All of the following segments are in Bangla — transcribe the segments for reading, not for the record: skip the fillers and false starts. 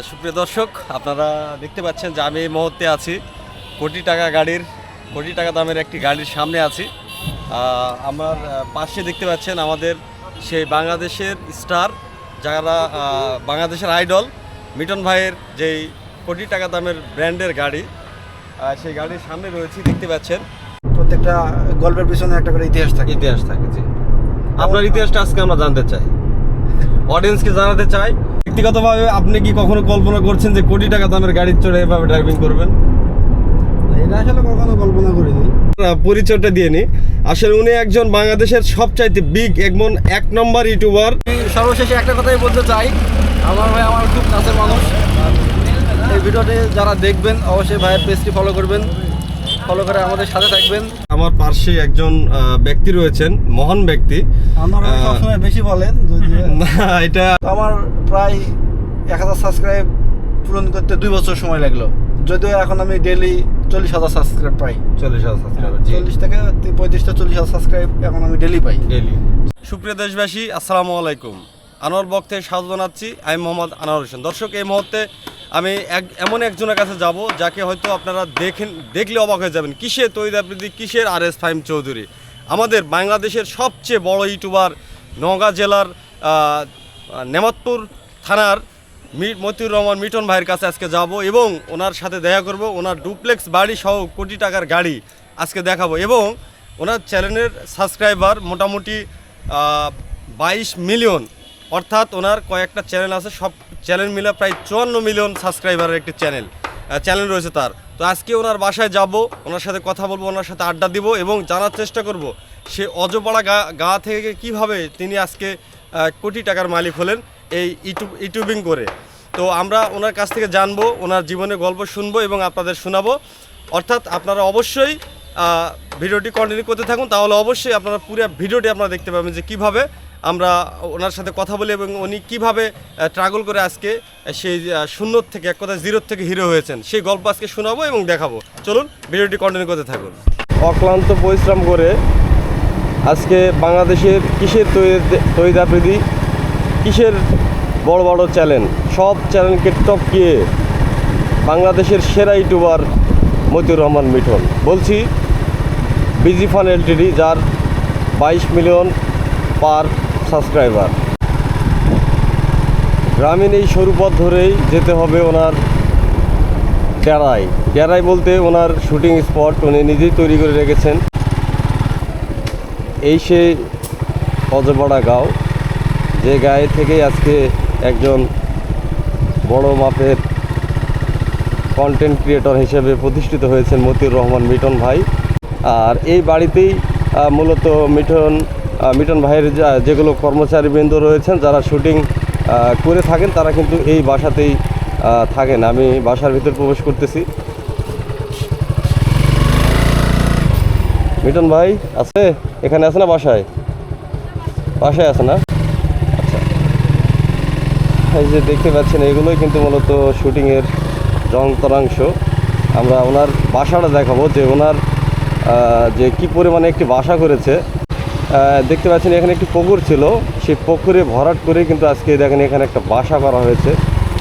সুপ্রিয় দর্শক, আপনারা দেখতে পাচ্ছেন যে আমি এই মুহূর্তে আছি কোটি টাকা দামের একটি গাড়ির সামনে আছি। আমার পাশে দেখতে পাচ্ছেন আমাদের সেই বাংলাদেশের স্টার, যারা বাংলাদেশের আইডল মিটন ভাইয়ের যেই কোটি টাকা দামের ব্র্যান্ডের গাড়ি, সেই গাড়ির সামনে রয়েছি। দেখতে পাচ্ছেন প্রত্যেকটা গল্পের পিছনে একটা করে ইতিহাস থাকে। জি। আপনার ইতিহাসটা আজকে আমরা জানতে চাই, অডিয়েন্সকে জানাতে চাই। ব্যক্তিগতভাবে আপনি কি কখনো কল্পনা করছেন যে কোটি টাকা দামের গাড়ি চড়ে এভাবে ড্রাইভিং করবেন? এটা আসলে কখনো কল্পনা করিনি। পরিচয়টা দিয়ে নি। আসলে উনি একজন বাংলাদেশের সবচাইতে বিগ এবং এক নম্বর ইউটিউবার। সর্বশেষে একটা কথাই বলতে চাই, আমার ভাই আমার খুব কাছের মানুষ। এই ভিডিওটি যারা দেখবেন অবশ্যই ভাইয়ের পেজটি ফলো করবেন, ফলো করে আমাদের সাথে থাকবেন। আমার পাশে একজন ব্যক্তি রয়েছেন, মহান ব্যক্তি। আমার সবসময় বেশি বলেন না, এটা আমার প্রায় 1000 সাবস্ক্রাইব পূরণ করতে 2 বছর সময় লাগলো, যদিও এখন আমি ডেইলি 40,000 সাবস্ক্রাইব পাই। 40,000 সাবস্ক্রাইবার, 40 থেকে 35 থেকে 40,000 সাবস্ক্রাইব এখন আমি ডেইলি পাই। সুপ্রিয় দেশবাসী, আসসালামু আলাইকুম। আনোয়ার ব্লগ থেকে স্বাগত জানাচ্ছি। আমি মোহাম্মদ আনোয়ার হোসেন। দর্শক, এই মুহূর্তে আমি এমন একজনের কাছে যাব যাকে হয়তো আপনারা দেখলে অবাক হয়ে যাবেন। কিসের তৈরি আবৃত্তি, কিসের RS ফাহিম চৌধুরী, আমাদের বাংলাদেশের সবচেয়ে বড় ইউটিউবার। নওগাঁ জেলার নেমাতপুর থানার মতিউর রহমান মিটন ভাইয়ের কাছে আজকে যাব এবং ওনার সাথে দেখা করব। ওনার ডুপ্লেক্স বাড়ি সহ কোটি টাকার গাড়ি আজকে দেখাবো এবং ওনার চ্যানেলের সাবস্ক্রাইবার মোটামুটি 22 মিলিয়ন, অর্থাৎ ওনার কয়েকটা চ্যানেল আছে, সব চ্যানেল মিলে প্রায় 54 মিলিয়ন সাবস্ক্রাইবারের একটি চ্যানেল রয়েছে তার। তো আজকে ওনার বাসায় যাব, ওনার সাথে কথা বলবো, ওনার সাথে আড্ডা দিব এবং জানার চেষ্টা করব সে অজপাড়া গা থেকে কিভাবে তিনি আজকে কোটি টাকার মালিক হলেন এই ইউটিউবিং করে। তো আমরা ওনার কাছ থেকে জানবো, ওনার জীবনের গল্প শুনবো এবং আপনাদের শোনাবো। অর্থাৎ আপনারা অবশ্যই ভিডিওটি কন্টিনিউ করতে থাকুন, তাহলে অবশ্যই আপনারা পুরো ভিডিওটি আপনারা দেখতে পাবেন যে কীভাবে আমরা ওনার সাথে কথা বলি এবং উনি কীভাবে ট্রাগল করে আজকে সেই শূন্য থেকে, এক কথায় জিরো থেকে হিরো হয়েছেন, সেই গল্প আজকে শোনাবো এবং দেখাবো। চলুন ভিডিওটি কন্টিনিউ করতে থাকুন। অক্লান্ত পরিশ্রম করে আজকে বাংলাদেশের কিসের তৈরি, কিসের বড় বড় চ্যানেল, সব চ্যানেলকে টপকিয়ে বাংলাদেশের সেরা ইউটিউবার মতিউর রহমান মিঠন। বলছি বিজি ফান LTD, যার 22 মিলিয়ন পার সাবস্ক্রাইবার। গ্রামীণ এই সরু পথ ধরেই যেতে হবে ওনার ডেরাই বলতে ওনার শুটিং স্পট উনি নিজেই তৈরি করে রেখেছেন। এই সেই অজপাড়া গাঁও, যে গায়ে থেকেই আজকে একজন বড় মাপের কন্টেন্ট ক্রিয়েটর হিসেবে প্রতিষ্ঠিত হয়েছেন মতিউর রহমান মিটন ভাই। আর এই বাড়িতেই মূলত মিটন ভাইয়ের যেগুলো কর্মচারীবৃন্দ রয়েছেন, যারা শুটিং করে থাকেন, তারা কিন্তু এই বাসাতেই থাকেন। আমি বাসার ভিতর প্রবেশ করতেছি। মিটন ভাই আছে এখানে? আছে না বাসায় আছে না? আচ্ছা, এই যে দেখতে পাচ্ছেন এগুলোই কিন্তু মূলত শুটিংয়ের যন্ত্রাংশ। আমরা ওনার বাসাটা দেখাবো যে ওনার যে কি পরিমাণে একটি বাসা করেছে। দেখতে পাচ্ছেন এখানে একটি পুকুর ছিল, সেই পুকুরে ভরাট করে কিন্তু আজকে দেখেন এখানে একটা বাসা করা হয়েছে।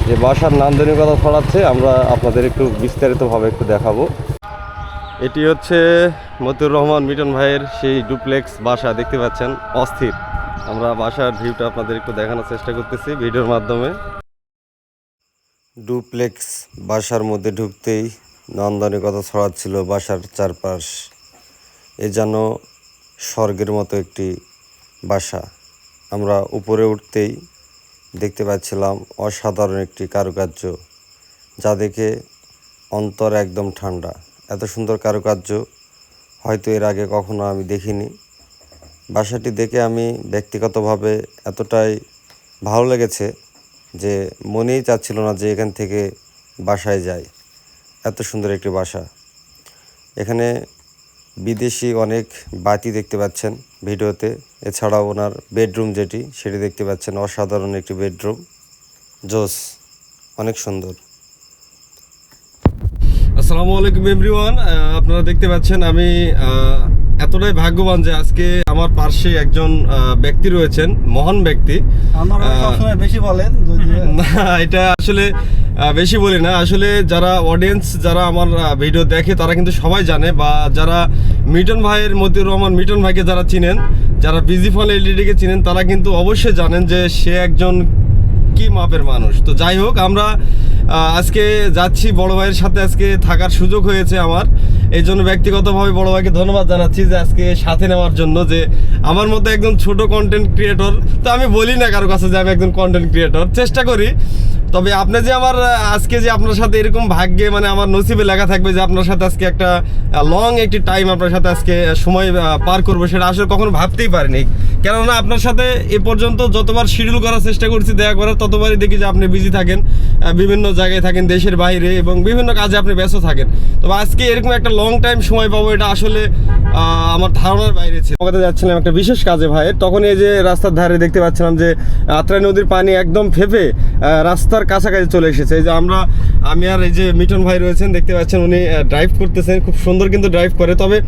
যে বাসার নান্দনিকতা ছড়াচ্ছে, আমরা আপনাদের একটু বিস্তারিতভাবে একটু দেখাবো। এটি হচ্ছে মতিউর রহমান মিটন ভাইয়ের সেই ডুপ্লেক্স বাসা। দেখতে পাচ্ছেন অস্থির। আমরা বাসার ভিউটা আপনাদের একটু দেখানোর চেষ্টা করতেছি ভিডিওর মাধ্যমে। ডুপ্লেক্স বাসার মধ্যে ঢুকতেই নান্দনিকতা ছড়াচ্ছিল বাসার চারপাশ। এ যেন স্বর্গের মতো একটি বাসা। আমরা উপরে উঠতেই দেখতে পাচ্ছিলাম অসাধারণ একটি কারুকার্য, যা দেখে অন্তর একদম ঠান্ডা। এত সুন্দর কারুকার্য হয়তো এর আগে কখনো আমি দেখিনি। বাসাটি দেখে আমি ব্যক্তিগতভাবে এতটাই ভালো লেগেছে যে মনেই চাচ্ছিল না যে এখান থেকে বাসায় যাই। এত সুন্দর একটি বাসা। এখানে বিদেশি অনেক বাতি দেখতে পাচ্ছেন ভিডিওতে। এছাড়াও ওনার বেডরুম যেটি, সেটি দেখতে পাচ্ছেন। অসাধারণ একটি বেডরুম, জোস, অনেক সুন্দর। আসসালামু আলাইকুম এভরিওয়ান। আপনারা দেখতে পাচ্ছেন আমি এতটাই ভাগ্যবান যে আজকে আমার পাশে একজন ব্যক্তি রয়েছেন, মহান ব্যক্তি। আপনারা সবসময় বেশি বলেন, না এটা আসলে বেশি বলি না, আসলে যারা অডিয়েন্স যারা আমার ভিডিও দেখে তারা কিন্তু সবাই জানে, বা যারা মিটন ভাইয়ের মতিউর রহমান মিটন ভাইকে যারা চিনেন, যারা বিজি ফল এলইডিকে চিনেন, তারা কিন্তু অবশ্যই জানেন যে সে একজন কি মাপের মানুষ। তো যাই হোক, আমরা আজকে যাচ্ছি বড় ভাইয়ের সাথে, আজকে থাকার সুযোগ হয়েছে আমার, এই জন্য ব্যক্তিগতভাবে বড় ভাইকে ধন্যবাদ জানাচ্ছি যে আজকে সাথে নেওয়ার জন্য। যে আমার মতো একজন ছোট কন্টেন্ট ক্রিয়েটর, তো আমি বলি না কারো কাছে যে আমি একজন কন্টেন্ট ক্রিয়েটর, চেষ্টা করি। তবে আপনি যে আমার আজকে যে আপনার সাথে এরকম ভাগ্যে মানে আমার নসিবে লেখা থাকবে যে আপনার সাথে আজকে একটা লং একটি টাইম আপনার সাথে আজকে সময় পার করবো, সেটা আসলে কখনো ভাবতেই পারিনি। কেননা আপনার সাথে এ পর্যন্ত যতবার শিডিউল করার চেষ্টা করছি দেখা করার, ততবারই দেখি যে আপনি বিজি থাকেন, বিভিন্ন জায়গায় থাকেন, দেশের বাইরে, এবং বিভিন্ন কাজে আপনি ব্যস্ত থাকেন। তবে আজকে এরকম একটা লং টাইম সময় পাবো, এটা আসলে আমার ধারণার বাইরে ছিল। আমাদের যাচ্ছিলাম একটা বিশেষ কাজে ভাইয়ের, তখন এই যে রাস্তার ধারে দেখতে পাচ্ছিলাম যে আত্রাই নদীর পানি একদম ফেপে রাস্তার কাছাকাছি চলে এসেছে। এই যে আমি আর এই যে মিটন ভাই রয়েছেন, দেখতে পাচ্ছেন উনি ড্রাইভ করতেছেন, খুব সুন্দর কিন্তু ড্রাইভ করে। তবে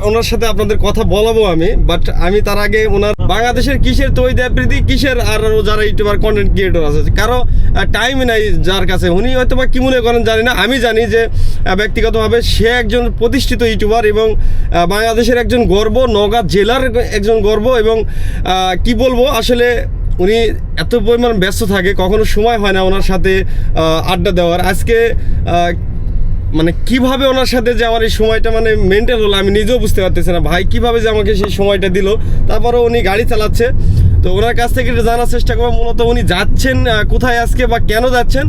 ওনার সাথে আপনাদের কথা বলাবো আমি, বাট আমি তার আগে ওনার বাংলাদেশের কিসের তৈরি প্রীতি কিসের আর যারা ইউটিউবার কন্টেন্ট ক্রিয়েটর আছে, কারো টাইমই নাই যার কাছে, উনি হয়তো বা কী মনে করেন জানি না, আমি জানি যে ব্যক্তিগতভাবে সে একজন প্রতিষ্ঠিত ইউটিউবার এবং বাংলাদেশের একজন গর্ব, নওগাঁ জেলার একজন গর্ব। এবং কি বলবো, আসলে উনি এত পরিমাণ ব্যস্ত থাকে, কখনো সময় হয় না ওনার সাথে আড্ডা দেওয়ার। আজকে মানে কিভাবে ওনার সাথে যে আমার এই সময়টা মানে মেনটেন হলো, আমি নিজেও বুঝতে পারতেছি না ভাই কিভাবে যে আমাকে সেই সময়টা দিল। তারপরেও উনি গাড়ি চালাচ্ছে, তো ওনার কাছ থেকে একটু জানার চেষ্টা করবো মূলত উনি যাচ্ছেন কোথায় আজকে বা কেন যাচ্ছেন,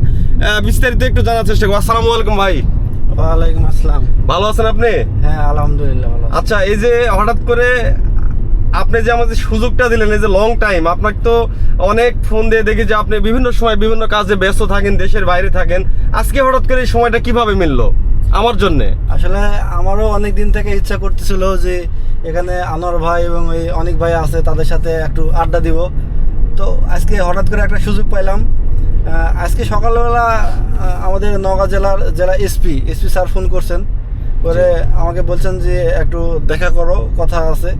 বিস্তারিত একটু জানার চেষ্টা করবো। আসসালামু আলাইকুম ভাই। ওয়ালাইকুম আসসালাম। ভালো আছেন আপনি? হ্যাঁ আলহামদুলিল্লাহ ভালো। আচ্ছা, এই যে হঠাৎ করে আপনি যে আমাদের সুযোগটা দিলেন, এই যে লং টাইম, আপনাকে তো অনেক ফোন দিয়ে দেখি যে আপনি বিভিন্ন সময় বিভিন্ন কাজে ব্যস্ত থাকেন, দেশের বাইরে থাকেন, আজকে হঠাৎ করে এই সময়টা কিভাবে মিললো আমার জন্যে? আসলে আমারও অনেক দিন থেকে ইচ্ছা করতেছিল যে এখানে আনোয়ার ভাই এবং ওই অনেক ভাই আছে, তাদের সাথে একটু আড্ডা দিব। তো আজকে হঠাৎ করে একটা সুযোগ পাইলাম। আজকে সকালবেলা আমাদের নওগাঁ জেলা এসপি স্যার ফোন করছেন, করে আমাকে বলছেন যে একটু দেখা করো, কথা আছে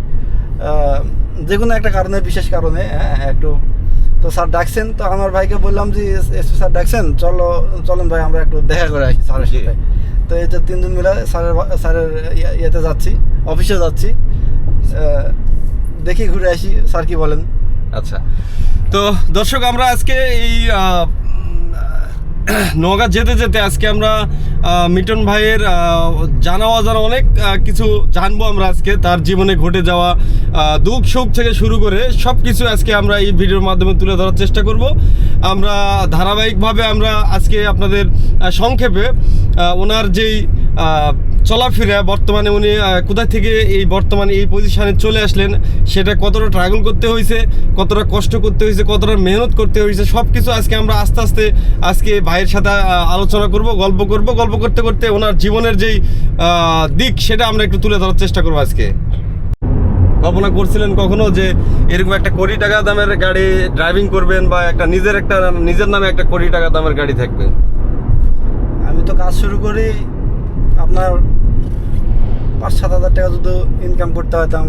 যে কোনো একটা কারণে, বিশেষ কারণে একটু। তো স্যার ডাকছেন, তো আমার ভাইকে বললাম যে এসপি স্যার ডাকছেন, চলেন ভাই আমরা একটু দেখা করে আসি স্যারের সাথে। তো এই যে 3 দিন মিলে স্যারের ইয়েতে যাচ্ছি, অফিসে যাচ্ছি, দেখি ঘুরে আসি স্যার কি বলেন। আচ্ছা, তো দর্শক আমরা আজকে এই নওগাঁ যেতে যেতে আজকে আমরা মিটন ভাইয়ের জানা অজানা অনেক কিছু জানবো আমরা আজকে, তার জীবনে ঘটে যাওয়া দুঃখ সুখ থেকে শুরু করে সব কিছু আজকে আমরা এই ভিডিওর মাধ্যমে তুলে ধরার চেষ্টা করব। আমরা ধারাবাহিকভাবে আমরা আজকে আপনাদের সংক্ষেপে ওনার যেই চলাফেরা, বর্তমানে উনি কোথা থেকে এই বর্তমানে এই পজিশনে চলে আসলেন, সেটা কতটা ট্রাগল করতে হয়েছে, কতটা কষ্ট করতে হয়েছে, কতটা মেহনত করতে হয়েছে, সব কিছু আজকে আমরা আস্তে আস্তে আজকে ভাইয়ের সাথে আলোচনা করব, গল্প করতে করতে ওনার জীবনের যেই দিক সেটা আমরা একটু তুলে ধরার চেষ্টা করবো আজকে। কল্পনা করছিলেন কখনো যে এরকম একটা কোটি টাকা দামের গাড়ি ড্রাইভিং করবেন, বা নিজের নামে একটা কোটি টাকা দামের গাড়ি থাকবে? আমি তো কাজ শুরু করি আপনার 5-7 হাজার টাকা যদি ইনকাম করতে হতাম,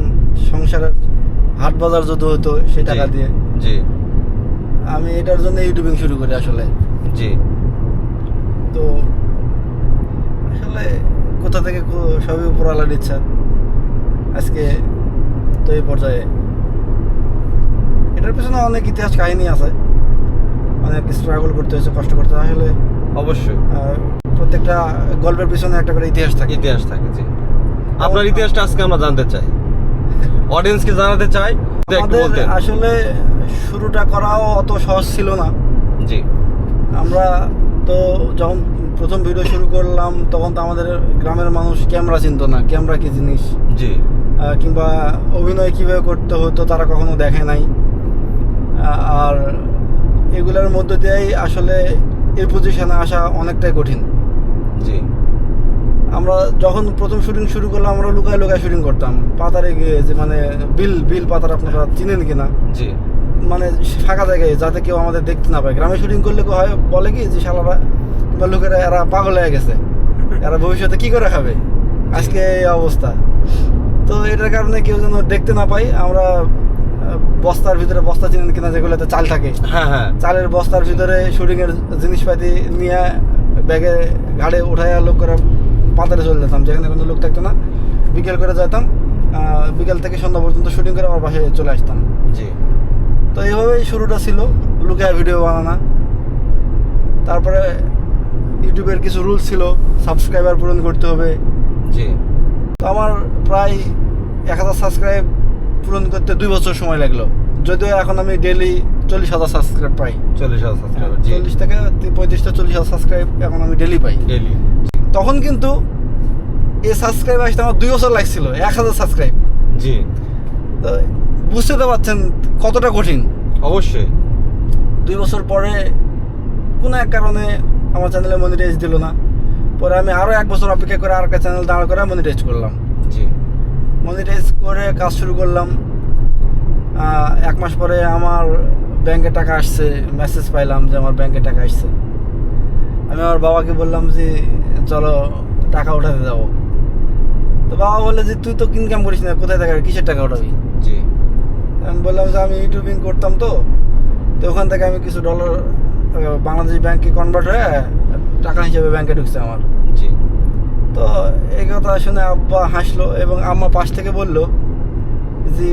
সংসারের হাট বাজার যদি হতো সেই টাকা দিয়ে। জি, আমি এটার জন্য ইউটিউবিং শুরু করি আসলে। জি, তো আসলে কোথা থেকে সবই উপরওয়ালার ইচ্ছা, আজকে তো এই পর্যায়ে। এটার পেছনে অনেক ইতিহাস কাহিনী আছে, অনেক স্ট্রাগল করতে হয়েছে, কষ্ট করতে হয়। আসলে অবশ্যই প্রত্যেকটা গল্পের পিছনে একটা করে ইতিহাস থাকে। জি। আপনার ইতিহাসটা আজকে আমরা জানতে চাই, অডিয়েন্সকে জানাতে চাই। আমাদের আসলে শুরুটা করাও অত সহজ ছিল না। জি, আমরা তো যখন প্রথম ভিডিও শুরু করলাম তখন তো আমাদের গ্রামের মানুষ ক্যামেরা চিনতো না, ক্যামেরা কি জিনিস, জি, কিংবা অভিনয় কিভাবে করতে হতো তারা কখনো দেখে নাই। আর এগুলোর মধ্য দিয়েই আসলে এই পজিশনে আসা অনেকটাই কঠিন। জি, আমরা যখন প্রথম শুটিং শুরু করলাম আমরা লুকায় শুটিং করতাম, পাতারে গিয়ে, যে মানে বিল পাতার, আপনারা চিনেন কিনা? জি, মানে ফাঁকা জায়গায়, যাতে কেউ আমাদের দেখতে না পায়। গ্রামে শুটিং করলে হয় বলে কি যে শালারা কিংবা লোকেরা এরা পাগল হয়ে গেছে, এরা ভবিষ্যতে কি করে খাবে, আজকে এই অবস্থা। তো এটার কারণে কেউ যেন দেখতে না পাই, আমরা বস্তার ভিতরে, বস্তা চিনেন কিনা যেগুলোতে চাল থাকে, হ্যাঁ হ্যাঁ, চালের বস্তার ভিতরে শুটিংয়ের জিনিসপাতি নিয়ে ব্যাগে ঘাড়ে উঠাইয়া লোক করে পাতারে চলে যেতাম, যেখানে কোনো লোক থাকতো না। বিকেল করে যেতাম, বিকেল থেকে সন্ধ্যা পর্যন্ত শুটিং করে আমার বাসায় চলে আসতাম। জি। তো এইভাবেই শুরুটা ছিল, লুকিয়ে ভিডিও বানানো। তারপরে ইউটিউবের কিছু রুলস ছিল, সাবস্ক্রাইবার পূরণ করতে হবে। জি। তো আমার প্রায় 1000 সাবস্ক্রাইব পূরণ করতে 2 বছর সময় লাগলো, যদিও এখন আমি ডেইলি 40,000 সাবস্ক্রাইব পাই। 40,000 সাবস্ক্রাইবার। জি। 40 থেকে 35টা 40,000 সাবস্ক্রাইব এখন আমি ডেইলি পাই। ডেইলি। তখন কিন্তু এই সাবস্ক্রাইব আসতে আমার 2 বছর লাগছিল, 1000 সাবস্ক্রাইব। জি। তো বুঝতে তো পারছেন কতটা কঠিন। অবশ্যই। 2 বছর পরে কোনো এক কারণে আমার চ্যানেলে মনিটাইজ দিল না। পরে আমি আরও 1 বছর অপেক্ষা করে আর একটা চ্যানেল দাঁড় করে মনিটাইজ করলাম। জি। মনিটাইজ করে কাজ শুরু করলাম। 1 মাস পরে আমার ব্যাংকে টাকা আসছে, মেসেজ পাইলাম যে আমার ব্যাংকে টাকা আসছে। আমি আমার বাবাকে বললাম যে চলো টাকা উঠাতে যাবো। তো বাবা বলে যে তুই তো ইনকাম করিস না, কোথায় টাকা, কিসের টাকা উঠাবি? জি। আমি বললাম যে আমি ইউটিউবিং করতাম, তো ওখান থেকে আমি কিছু ডলার বাংলাদেশ ব্যাংকে কনভার্ট হয়ে টাকা হিসেবে ব্যাংকে ঢুকছে আমার। জি। তো এই কথা শুনে আব্বা হাসলো এবং আম্মা পাশ থেকে বললো যে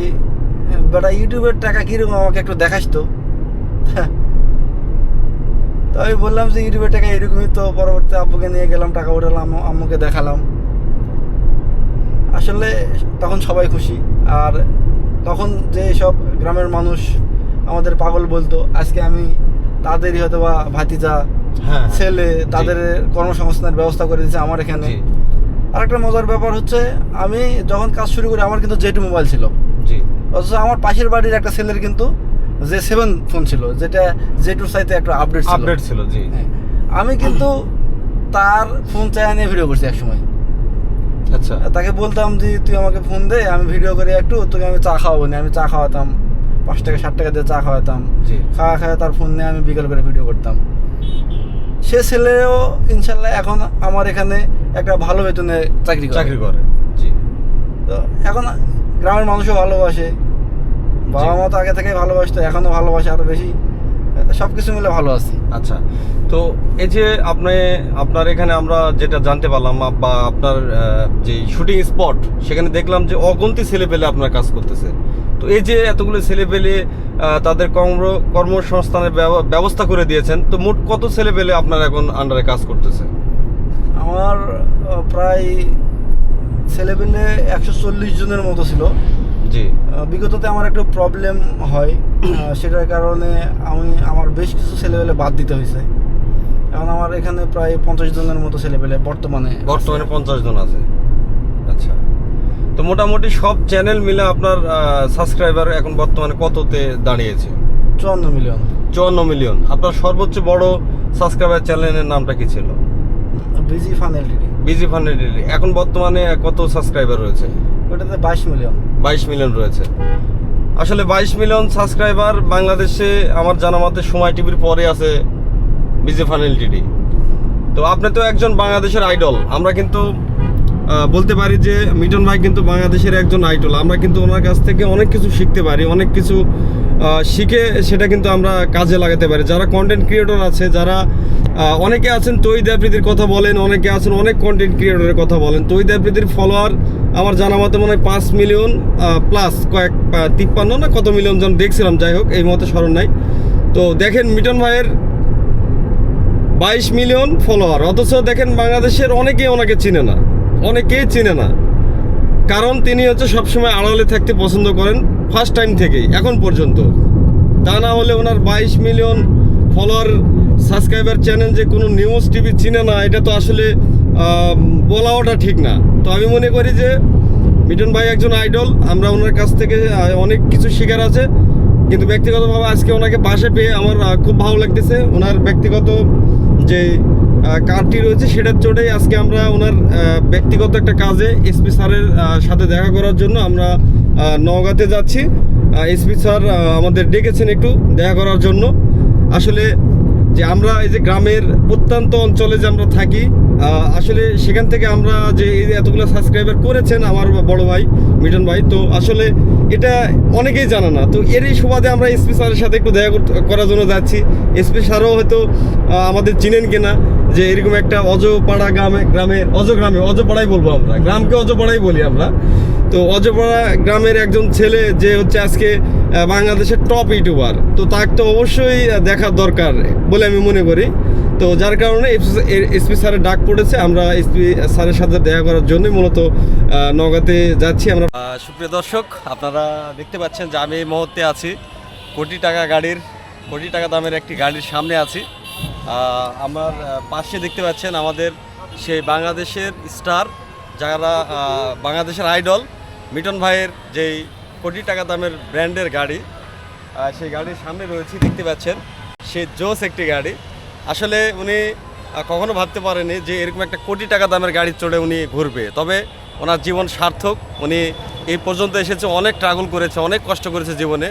বেটা ইউটিউবের টাকা কীরকম আমাকে একটু দেখাস তো। তো আমি বললাম যে ইউটিউবের টাকা এরকমই। তো পরবর্তী আব্বুকে নিয়ে গেলাম, টাকা উঠালাম, আম্মুকে দেখালাম। আসলে তখন সবাই খুশি। আর তখন যে সব গ্রামের মানুষ আমাদের পাগল বলতো, আজকে আমি তাদেরই হয়তো বা ভাতিজা, হ্যাঁ। ছেলে, তাদের কর্মসংস্থানের ব্যবস্থা করে দিয়েছে আমার এখানে। জি। আর একটা মজার ব্যাপার হচ্ছে, আমি যখন কাজ শুরু করি আমার কিন্তু জেটু মোবাইল ছিল, জি। অথচ আমার পাশের বাড়ির একটা ছেলের কিন্তু J7 ফোন ছিল, যেটা জেটুর সাইতে একটা আপডেট ছিল। জি। আমি কিন্তু তার ফোন চাই নিয়ে ভিডিও করছি একসময়। আচ্ছা। তাকে বলতাম যে তুই আমাকে ফোন দে, আমি ভিডিও করি একটু, তোকে আমি চা খাওয়াবো না। আমি চা খাওয়াতাম, 5 টাকা 7 টাকা দিয়ে চা খাওয়াতাম। জি। খাওয়া তার ফোন নিয়ে আমি বিকেল করে ভিডিও করতাম। সে ছেলেও ইনশাল্লাহ এখন আমার এখানে একটা ভালো বেতনে চাকরি করে। জি। তো এখন গ্রামের মানুষও ভালোবাসে, বাবা মা তো আগে থেকেই ভালোবাসতো, এখনও ভালোবাসে আরও বেশি। সব কিছু মিলে ভালো আছি। আচ্ছা, তো এই যে আপনার এখানে আমরা যেটা জানতে পারলাম, বা আপনার যে শুটিং স্পট, সেখানে দেখলাম যে অগন্তি ছেলেপেলে আপনার কাজ করতেছে। তো এই যে এতগুলো ছেলেপেলে তাদের কর্মসংস্থানের ব্যবস্থা করে দিয়েছেন, তো মোট কত ছেলেপেলে আপনার এখন আন্ডারে কাজ করতেছে? আমার প্রায় ছেলেপেলে 140 জনের মতো ছিল। জি। বিগততে আমার একটু প্রবলেম হয়, সেটার কারণে আমার বেশ কিছু ছেলেপেলে বাদ দিতে হয়েছে। এখন আমার এখানে প্রায় 50 জনের মতো ছেলেপেলে বর্তমানে 50 জন আছে। আচ্ছা, তো মোটামুটি সব চ্যানেল মিলে আপনার সাবস্ক্রাইবার এখন বর্তমানে কততে দাঁড়িয়েছে? 54 মিলিয়ন। 54 মিলিয়ন। আপনার সর্বোচ্চ বড় সাবস্ক্রাইবার চ্যানেলের নামটা কি ছিল? Busy fun Ltd. Busy fun Ltd. এখন বর্তমানে কত সাবস্ক্রাইবার রয়েছে? ওটাতে 22 মিলিয়ন। 22 মিলিয়ন রয়েছে। আসলে 22 মিলিয়ন সাবস্ক্রাইবার বাংলাদেশে আমার জানা মতে সময় টিভির পরে আছে বিজি ফান এলটিডি। তো আপনি তো একজন বাংলাদেশের আইডল। আমরা কিন্তু বলতে পারি যে মিটন ভাই কিন্তু বাংলাদেশের একজন আইডল। আমরা কিন্তু ওনার কাছ থেকে অনেক কিছু শিখতে পারি, অনেক কিছু শিখে সেটা কিন্তু আমরা কাজে লাগাতে পারি। যারা কন্টেন্ট ক্রিয়েটর আছে, যারা অনেকে আছেন তৈদ আফ্রিদির কথা বলেন, অনেকে আছেন অনেক কন্টেন্ট ক্রিয়েটরের কথা বলেন। তৈদ আফ্রিদির ফলোয়ার আমার জানা মতে মনে হয় 5 মিলিয়ন প্লাস, 53 না কত মিলিয়ন জন দেখছিলাম, যাই হোক এই মতে স্মরণ নাই। তো দেখেন মিটন ভাইয়ের 22 মিলিয়ন ফলোয়ার, অথচ দেখেন বাংলাদেশের অনেকেই ওনাকে চিনে না, অনেকেই চিনে না। কারণ তিনি হচ্ছে সবসময় আড়ালে থাকতে পছন্দ করেন, ফার্স্ট টাইম থেকেই এখন পর্যন্ত। তা না হলে ওনার 22 মিলিয়ন ফলোয়ার সাবস্ক্রাইবার চ্যানেল যে কোনো নিউজ টিভি চিনে না, এটা তো আসলে বলা ওটা ঠিক না। তো আমি মনে করি যে মিটন ভাই একজন আইডল, আমরা ওনার কাছ থেকে অনেক কিছু শেখার আছে। কিন্তু ব্যক্তিগতভাবে আজকে ওনাকে পাশে পেয়ে আমার খুব ভালো লাগতেছে। ওনার ব্যক্তিগত যে কার্ডটি রয়েছে সেটার চোটেই আজকে আমরা ওনার ব্যক্তিগত একটা কাজে এসপি স্যারের সাথে দেখা করার জন্য আমরা নওগাঁতে যাচ্ছি। এসপি স্যার আমাদের ডেকেছেন একটু দেখা করার জন্য। আসলে যে আমরা এই যে গ্রামের প্রত্যন্ত অঞ্চলে যে আমরা থাকি, আসলে সেখান থেকে আমরা যে এই এতগুলো সাবস্ক্রাইবার করেছেন আমার বড় ভাই মিটন ভাই, তো আসলে এটা অনেকেই জানে না। তো এরই সুবাদে আমরা এসপি স্যারের সাথে একটু দেখা করার জন্য যাচ্ছি। এসপি স্যারও হয়তো আমাদের চিনেন কিনা, যে এরকম একটা অজপাড়া অজপাড়াই বলবো আমরা, গ্রামকে অজপাড়াই বলি আমরা। তো অজপাড়া গ্রামের একজন ছেলে যে হচ্ছে আজকে বাংলাদেশের টপ ইউটিউবার, তো তাকে তো অবশ্যই দেখার দরকার বলে আমি মনে করি। তো যার কারণে এসপি স্যারের ডাক পড়েছে, আমরা এসপি স্যারের সাথে দেখা করার জন্যই মূলত নওগাঁতে যাচ্ছি আমরা। সুপ্রিয় দর্শক, আপনারা দেখতে পাচ্ছেন যে আমি এই মুহূর্তে আছি কোটি টাকা দামের একটি গাড়ির সামনে আছি। আমার পাশে দেখতে পাচ্ছেন আমাদের সেই বাংলাদেশের স্টার, যারা বাংলাদেশের আইডল মিটন ভাইয়ের যেই কোটি টাকা দামের ব্র্যান্ডের গাড়ি, সেই গাড়ির সামনে রয়েছে। দেখতে পাচ্ছেন সেই জোস একটি গাড়ি। আসলে উনি কখনো ভাবতে পারেনি যে এরকম একটা কোটি টাকা দামের গাড়ি চড়ে উনি ঘুরবে, তবে ওনার জীবন সার্থক। উনি এই পর্যন্ত এসেছে, অনেক ট্রাগল করেছে, অনেক কষ্ট করেছে জীবনে।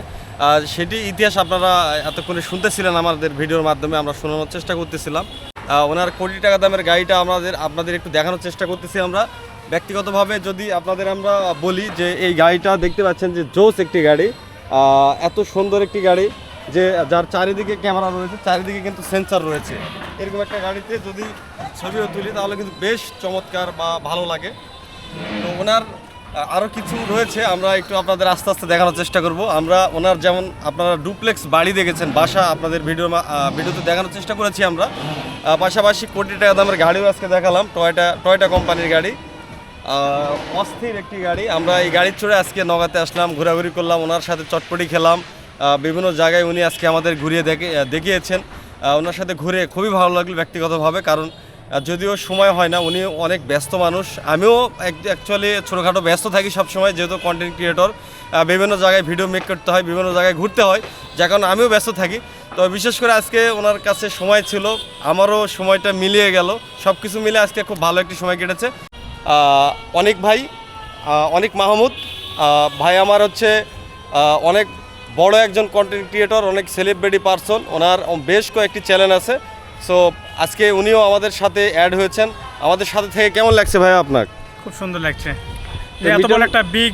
সেটি ইতিহাস আপনারা এতক্ষণে শুনতেছিলেন আমাদের ভিডিওর মাধ্যমে, আমরা শোনানোর চেষ্টা করতেছিলাম। ওনার কোটি টাকা দামের গাড়িটা আপনাদের একটু দেখানোর চেষ্টা করতেছি আমরা। ব্যক্তিগতভাবে যদি আপনাদের আমরা বলি যে এই গাড়িটা দেখতে পাচ্ছেন যে জোস একটি গাড়ি, এত সুন্দর একটি গাড়ি যে যার চারিদিকে ক্যামেরা রয়েছে, চারিদিকে কিন্তু সেন্সর রয়েছে। এরকম একটা গাড়িতে যদি ছবিও তুলি তাহলে কিন্তু বেশ চমৎকার বা ভালো লাগে। তো ওনার আরও কিছু রয়েছে, আমরা একটু আপনাদের আস্তে আস্তে দেখানোর চেষ্টা করব। আমরা ওনার যেমন আপনারা ডুপ্লেক্স বাড়ি দেখেছেন, বাসা আপনাদের ভিডিওতে দেখানোর চেষ্টা করেছি আমরা। পাশাপাশি কোটি টাকা দামের গাড়িও আজকে দেখালাম, টয়োটা কোম্পানির গাড়ি, অস্থির একটি গাড়ি। আমরা এই গাড়ির চড়ে আজকে নওগাঁতে আসলাম, ঘোরাঘুরি করলাম, ওনার সাথে চটপটি খেলাম, বিভিন্ন জায়গায় উনি আজকে আমাদের ঘুরিয়ে দেখিয়েছেন। ওনার সাথে ঘুরে খুবই ভালো লাগলো ব্যক্তিগতভাবে, কারণ যদিও সময় হয় না, উনি অনেক ব্যস্ত মানুষ। আমিও অ্যাকচুয়ালি ছোটোখাটো ব্যস্ত থাকি সবসময়, যেহেতু কন্টেন্ট ক্রিয়েটর, বিভিন্ন জায়গায় ভিডিও মেক করতে হয়, বিভিন্ন জায়গায় ঘুরতে হয়, যার কারণে আমিও ব্যস্ত থাকি। তো বিশেষ করে আজকে ওনার কাছে সময় ছিল, আমারও সময়টা মিলিয়ে গেল, সব কিছু মিলে আজকে খুব ভালো একটি সময় কেটেছে। অনেক ভাই, অনেক মাহমুদ ভাই আমার হচ্ছে অনেক বড় একজন কন্টেন্ট ক্রিয়েটর, অনেক সেলিব্রিটি পারসন, ওনার বেশ কয়েকটি চ্যানেল আছে। সো আজকে উনিও আমাদের সাথে অ্যাড হয়েছেন। আমাদের সাথে থেকে কেমন লাগছে ভাই আপনার? খুব সুন্দর লাগছে, যে এত বড় একটা বিগ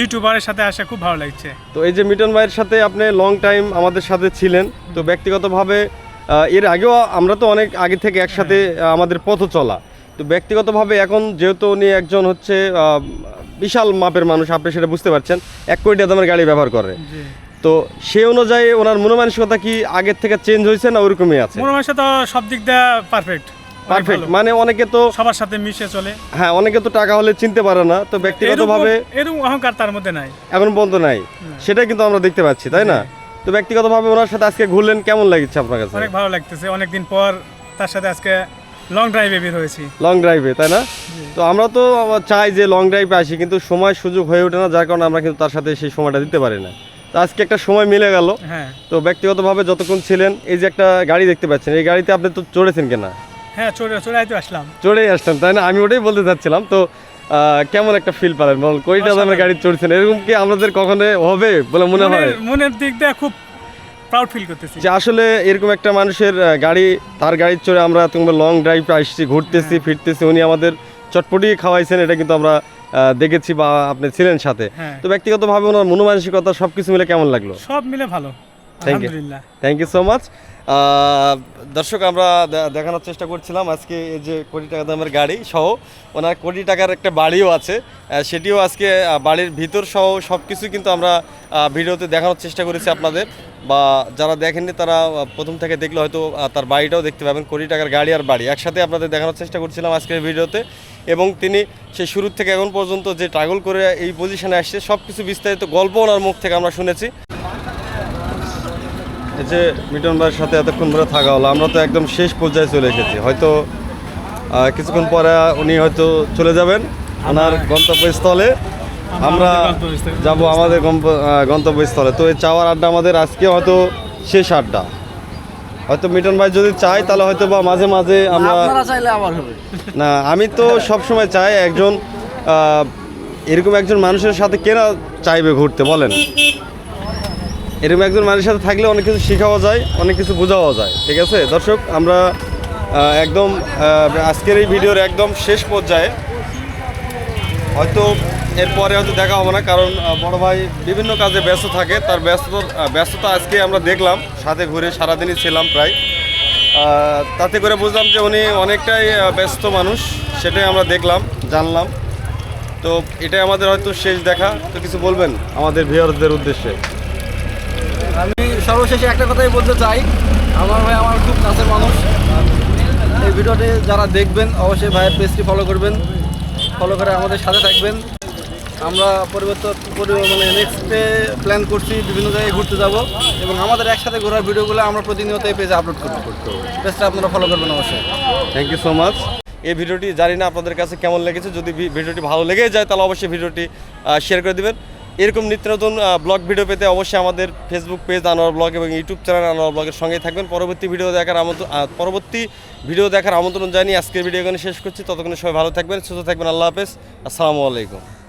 ইউটিউবারের সাথে আসে খুব ভালো লাগছে। তো এই যে মিটন ভাইয়ের সাথে আপনি লং টাইম আমাদের সাথে ছিলেন, তো ব্যক্তিগতভাবে এর আগেও আমরা তো অনেক আগে থেকে একসাথে আমাদের পথ চলা। তো ব্যক্তিগতভাবে এখন যেহেতু উনি একজন হচ্ছে বিশাল মাপের মানুষ, আপনি সেটা বুঝতে পারছেন, 1 কোটি টাকা দামের গাড়ি ব্যবহার করে। তো সেই অনুযায়ী ওনার মনোমানসিকতা কি আগের থেকে চেঞ্জ হয়েছে না ওরকমই আছে? মনোমানসিকতা সব দিক দিয়ে পারফেক্ট, মানে অনেকে তো সবার সাথে মিশে চলে। হ্যাঁ, অনেকে তো টাকা হলে চিনতে পারে না, তো ব্যক্তিগতভাবে এরকম অহংকার তার মধ্যে নাই, এখন পর্যন্ত নাই, সেটা কিন্তু আমরা দেখতে পাচ্ছি, তাই না? তো ব্যক্তিগতভাবে ওনার সাথে আজকে ঘুরলেন, কেমন লাগছে আপনার কাছে? অনেক ভালো লাগতেছে, অনেকদিন পর তার সাথে আজকে লং ড্রাইভে বের হয়েছি। লং ড্রাইভে, তাই না? তো আমরা তো চাই যে লং ড্রাইভে আসি, কিন্তু সময় সুযোগ হয়ে ওঠে না, যার কারণে আমরা কিন্তু তার সাথে সেই সময়টা দিতে পারি না। তো আজকে একটা সময় মিলে গেল। হ্যাঁ, তো ব্যক্তিগতভাবে যতক্ষণ ছিলেন, এই যে একটা গাড়ি দেখতে পাচ্ছেন, এই গাড়িতে আপনি তো চড়েছেন কিনা? হ্যাঁ, চড়াইতে আসলাম, চড়েই আসলাম, তাই না? আমি ওটাই বলতে চাচ্ছিলাম। তো কেমন একটা ফিল পেলেন বল, কোটি টাকা দামের গাড়ি চড়ছেন, এরকম কি আমাদের কখনো হবে বলে মনে হয়? মনের দিক দিয়ে খুব প্রাউড ফিল করতেছি যে আসলে এরকম একটা মানুষের গাড়ি, তার গাড়ি চড়ে আমরা তোমরা লং ড্রাইভে আসছি, ঘুরতেছি ফিরতেছি, উনি আমাদের চটপটি খাওয়াইছেন, এটা কিন্তু আমরা দেখেছি বা আপনি ছিলেন সাথে। তো ব্যক্তিগতভাবে ওনার মনোমানসিকতা সবকিছু মিলে কেমন লাগলো? সব মিলে ভালো, আলহামদুলিল্লাহ। Thank you so much. দর্শক, আমরা দেখানোর চেষ্টা করছিলাম আজকে এই যে কোটি টাকা দামের গাড়ি সহ ওনার কোটি টাকার একটা বাড়িও আছে, সেটিও আজকে বাড়ির ভিতর সহ সব কিছু কিন্তু আমরা ভিডিওতে দেখানোর চেষ্টা করেছি আপনাদের, বা যারা দেখেননি তারা প্রথম থেকে দেখলে হয়তো তার বাড়িটাও দেখতে পাবেন। কোটি টাকার গাড়ি আর বাড়ি একসাথে আপনাদের দেখানোর চেষ্টা করছিলাম আজকের ভিডিওতে, এবং তিনি সেই শুরু থেকে এখন পর্যন্ত যে ট্রাগল করে এই পজিশনে আসছে সব কিছু বিস্তারিত গল্প ওনার মুখ থেকে আমরা শুনেছি। এই যে মিটন ভাইয়ের সাথে এতক্ষণ ধরে থাকা হলো, আমরা তো একদম শেষ পর্যায়ে চলে এসেছি, হয়তো কিছুক্ষণ পরে উনি হয়তো চলে যাবেন ওনার গন্তব্যস্থলে, আমরা যাব আমাদের গন্তব্যস্থলে। তো এই চাওয়ার আড্ডা আমাদের আজকে হয়তো শেষ আড্ডা। হয়তো মিটন ভাই যদি চাই তাহলে হয়তো বা মাঝে মাঝে আমরা, না আমি তো সবসময় চাই একজন এরকম একজন মানুষের সাথে কেনা চাইবে ঘুরতে বলেন? এরকম একজন মানুষের সাথে থাকলে অনেক কিছু শেখাও যায়, অনেক কিছু বোঝাও যায়। ঠিক আছে দর্শক, আমরা একদম আজকের এই ভিডিওর একদম শেষ পর্যায়ে, হয়তো এরপরে হয়তো দেখা হবে না, কারণ বড় ভাই বিভিন্ন কাজে ব্যস্ত থাকে। তার ব্যস্ততা আজকে আমরা দেখলাম, সাথে ঘুরে সারাদিনই ছিলাম প্রায়। তাতে করে বুঝলাম যে উনি অনেকটাই ব্যস্ত মানুষ, সেটাই আমরা দেখলাম, জানলাম। তো এটাই আমাদের হয়তো শেষ দেখা। তো কিছু বলবেন আমাদের ভিউয়ারদের উদ্দেশ্যে? আমি সর্বশেষে একটা কথাই বলতে চাই, আমার ভাই আমার খুব কাছের মানুষ। এই ভিডিওটি যারা দেখবেন অবশ্যই ভাইয়ের পেজটি ফলো করবেন, ফলো করে আমাদের সাথে থাকবেন। আমরা মানে নেক্সটে প্ল্যান করছি বিভিন্ন জায়গায় ঘুরতে যাব, এবং আমাদের একসাথে ঘোরার ভিডিওগুলো আমরা প্রতিনিয়ত এই পেজে আপলোড করব। পেজটা আপনারা ফলো করবেন অবশ্যই। Thank you so much. এই ভিডিওটি জানি না আপনাদের কাছে কেমন লেগেছে, যদি ভিডিওটি ভালো লেগে যায় তাহলে অবশ্যই ভিডিওটি শেয়ার করে দিবেন। এরকম নিত্য নতুন ব্লগ ভিডিও পেতে অবশ্যই আমাদের ফেসবুক পেজ আনোয়ার ব্লগ এবং ইউটিউব চ্যানেল আনোয়ার ব্লগের সঙ্গেই থাকবেন। পরবর্তী ভিডিও দেখার আমন্ত্রণ জানিয়ে আজকের ভিডিও এখানে শেষ করছি। ততক্ষণে সবাই ভালো থাকবেন, সুস্থ থাকবেন। আল্লাহ হাফেজ, আসসালামু আলাইকুম।